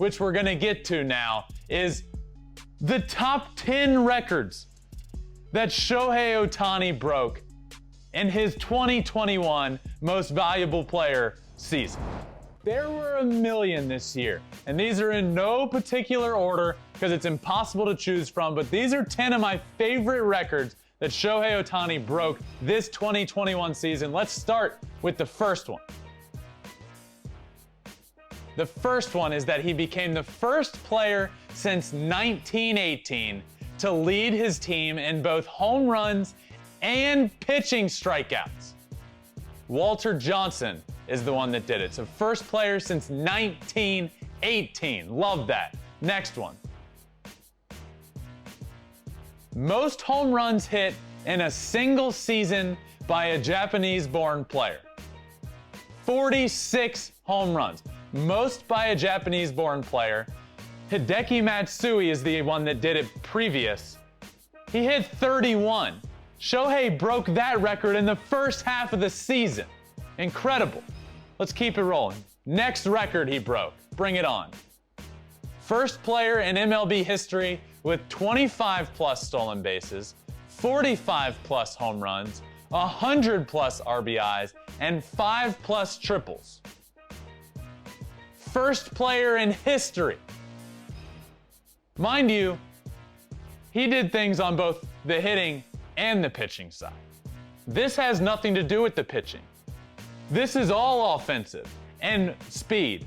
which we're gonna get to now, is the top 10 records that Shohei Ohtani broke in his 2021 Most Valuable Player season. There were a million this year, and these are in no particular order because it's impossible to choose from, but these are 10 of my favorite records that Shohei Ohtani broke this 2021 season. Let's start with the first one. The first one is that he became the first player since 1918 to lead his team in both home runs and pitching strikeouts. Walter Johnson is the one that did it. So first player since 1918. Love that. Next one. Most home runs hit in a single season by a Japanese-born player. 46 home runs. Most by a Japanese-born player. Hideki Matsui is the one that did it previous. He hit 31. Shohei broke that record in the first half of the season. Incredible. Let's keep it rolling. Next record he broke. Bring it on. First player in MLB history with 25 plus stolen bases, 45 plus home runs, 100 plus RBIs, and 5 plus triples. First player in history. Mind you, he did things on both the hitting and the pitching side. This has nothing to do with the pitching. This is all offensive and speed.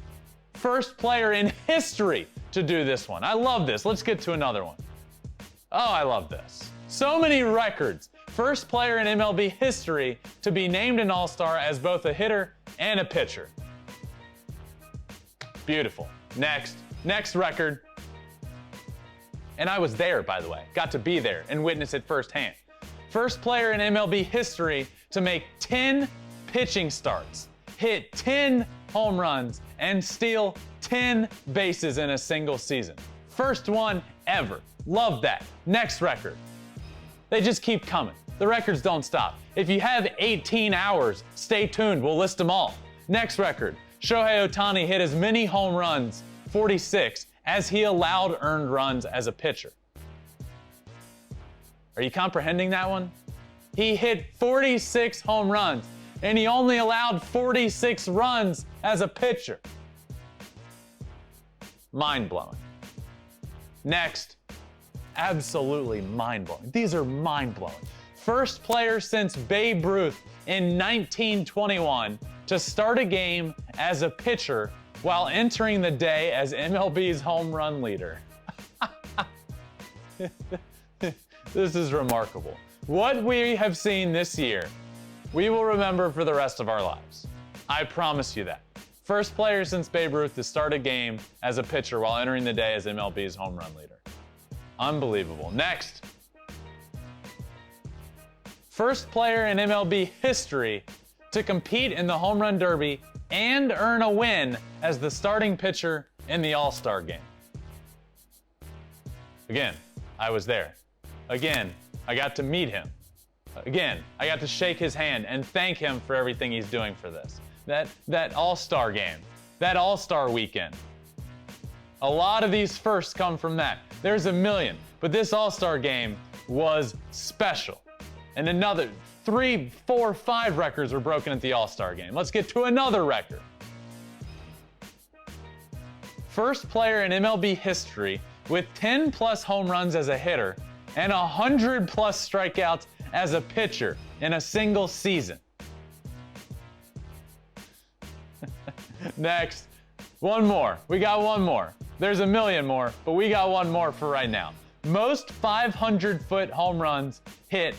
First player in history to do this one. I love this. Let's get to another one. Oh, I love this. So many records. First player in MLB history to be named an All-Star as both a hitter and a pitcher. Beautiful. Next record. And I was there, by the way. Got to be there and witness it firsthand. First player in MLB history to make 10 pitching starts, hit 10 home runs, and steal 10 bases in a single season. First one ever. Love that. Next record. They just keep coming. The records don't stop. If you have 18 hours, stay tuned. We'll list them all. Next record. Shohei Ohtani hit as many home runs, 46, as he allowed earned runs as a pitcher. Are you comprehending that one? He hit 46 home runs, and he only allowed 46 runs as a pitcher. Mind-blowing. Next, absolutely mind-blowing. These are mind-blowing. First player since Babe Ruth in 1921 to start a game as a pitcher while entering the day as MLB's home run leader. This is remarkable. What we have seen this year, we will remember for the rest of our lives. I promise you that. First player since Babe Ruth to start a game as a pitcher while entering the day as MLB's home run leader. Unbelievable. Next. First player in MLB history to compete in the Home Run Derby and earn a win as the starting pitcher in the All-Star game. Again, I was there. Again, I got to meet him. Again, I got to shake his hand and thank him for everything he's doing for this. That All-Star game, that All-Star weekend. A lot of these firsts come from that. There's a million, but this All-Star game was special. And another 3, 4, 5 records were broken at the All-Star game. Let's get to another record. First player in MLB history with 10 plus home runs as a hitter and 100 plus strikeouts as a pitcher in a single season. Next, one more. We got one more. There's a million more, but we got one more for right now. Most 500-foot home runs hit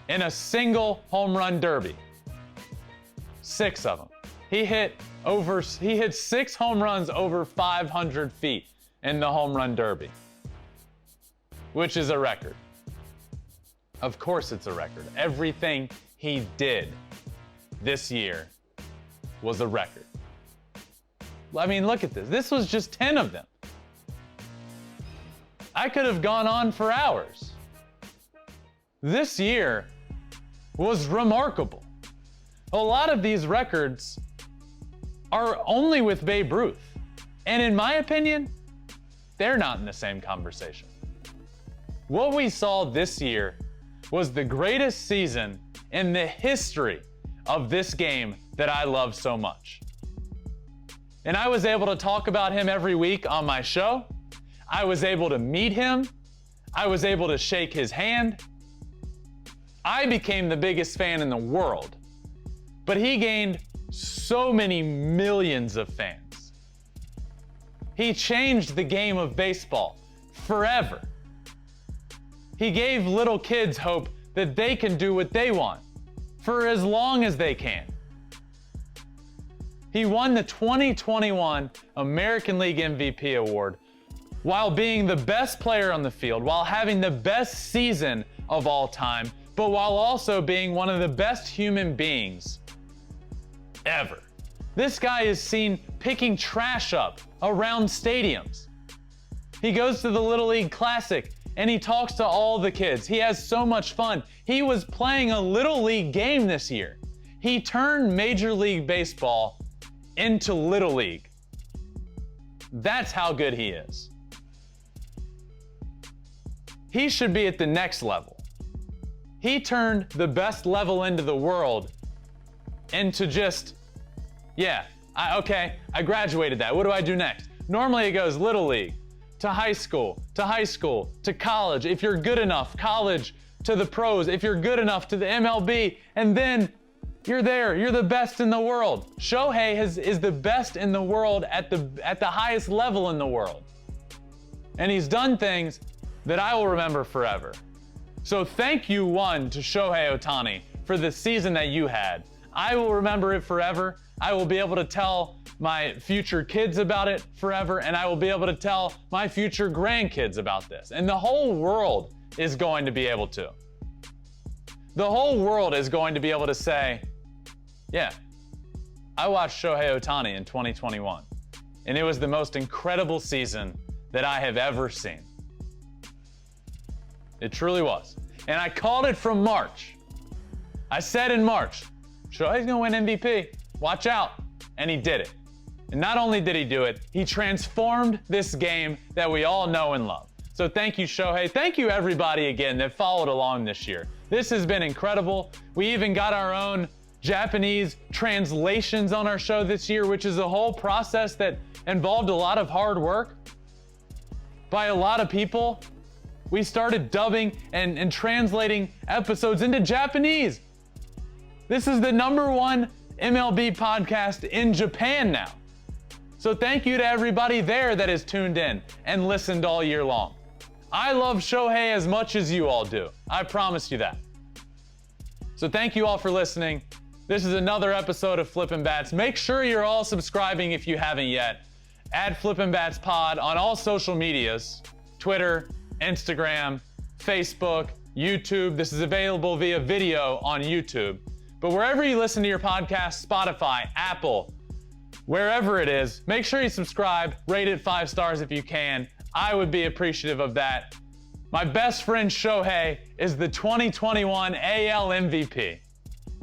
in a single home run derby. 6 of them. He hit 6 home runs over 500 feet in the home run derby, which is a record. Of course it's a record. Everything he did this year was a record. I mean, look at this. This was just 10 of them. I could have gone on for hours. This year was remarkable. A lot of these records are only with Babe Ruth. And in my opinion, they're not in the same conversation. What we saw this year was the greatest season in the history of this game that I love so much. And I was able to talk about him every week on my show. I was able to meet him. I was able to shake his hand. I became the biggest fan in the world. But he gained so many millions of fans. He changed the game of baseball forever. He gave little kids hope that they can do what they want for as long as they can. He won the 2021 American League MVP award while being the best player on the field, while having the best season of all time, but while also being one of the best human beings ever. This guy is seen picking trash up around stadiums. He goes to the Little League Classic and he talks to all the kids. He has so much fun. He was playing a Little League game this year. He turned Major League Baseball into Little League. That's how good he is. He should be at the next level. He turned the best level into the world into just, I graduated that. What do I do next? Normally it goes Little League to high school, to college. If you're good enough, college to the pros. If you're good enough, to the MLB, and then you're there. You're the best in the world. Shohei is the best in the world at the highest level in the world. And he's done things that I will remember forever. So thank you, one, to Shohei Ohtani for the season that you had. I will remember it forever. I will be able to tell my future kids about it forever, and I will be able to tell my future grandkids about this. And the whole world is going to be able to. The whole world is going to be able to say, yeah, I watched Shohei Ohtani in 2021, and it was the most incredible season that I have ever seen. It truly was. And I called it from March. I said in March, Shohei's gonna win MVP. Watch out. And he did it. And not only did he do it, he transformed this game that we all know and love. So thank you, Shohei. Thank you, everybody, again, that followed along this year. This has been incredible. We even got our own Japanese translations on our show this year, which is a whole process that involved a lot of hard work by a lot of people. We started dubbing and translating episodes into Japanese. This is the #1 MLB podcast in Japan now. So thank you to everybody there that has tuned in and listened all year long. I love Shohei as much as you all do. I promise you that. So thank you all for listening. This is another episode of Flippin Bats. Make sure you're all subscribing if you haven't yet. Add Flippin Bats Pod on all social medias, Twitter, Instagram, Facebook, YouTube. This is available via video on YouTube. But wherever you listen to your podcast, Spotify, Apple, wherever it is, make sure you subscribe, rate it 5 stars if you can. I would be appreciative of that. My best friend Shohei is the 2021 AL MVP.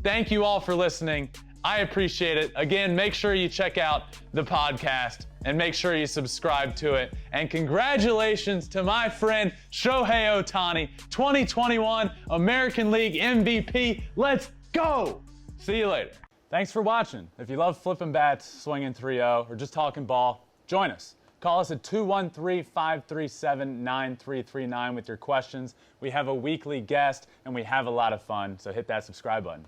Thank you all for listening. I appreciate it. Again, make sure you check out the podcast and make sure you subscribe to it. And congratulations to my friend Shohei Ohtani, 2021 American League MVP. Let's go! See you later. Thanks for watching. If you love Flippin' Bats, swinging 3-0, or just talking ball, join us. Call us at 213-537-9339 with your questions. We have a weekly guest, and we have a lot of fun, so hit that subscribe button.